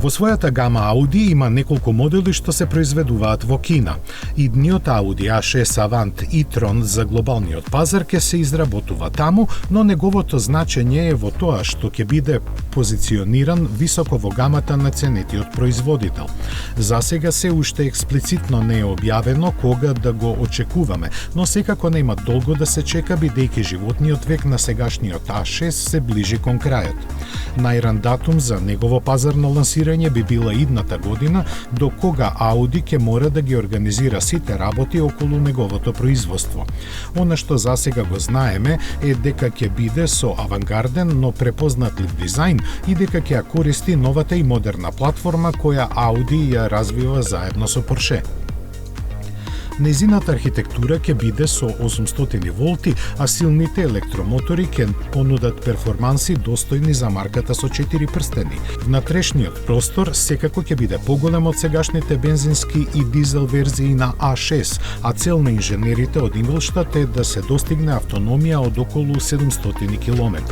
Во својата гама Audi има неколку модели што се произведуваат во Кина. Идниот Audi A6 Avant e-tron за глобалниот пазар ќе се изработува таму, но неговото значење е во тоа што ќе биде позициониран високо во гамата на ценетиот производител. За сега се уште експлицитно не е објавено кога да го очекуваме, но секако нема долго да се чека бидејќи животниот век на сегашниот A6 се ближи кон крајот. Најран датум за негово пазарно лансирање би била идната година, до кога Audi ќе мора да ги организира сите работи околу неговото производство. Она што засега го знаеме е дека ќе биде со авангарден, но препознатлив дизајн и дека ќе ја користи новата и модерна платформа која Audi ја развива заедно со Porsche. Незината архитектура ќе биде со 800 волти, а силните електромотори ќе понудат перформанси достојни за марката со 4 прстени. Внатрешниот простор секако ќе биде поголем од сегашните бензински и дизел верзии на A6, а цел на инженерите од Инглштад е да се достигне автономија од околу 700 км.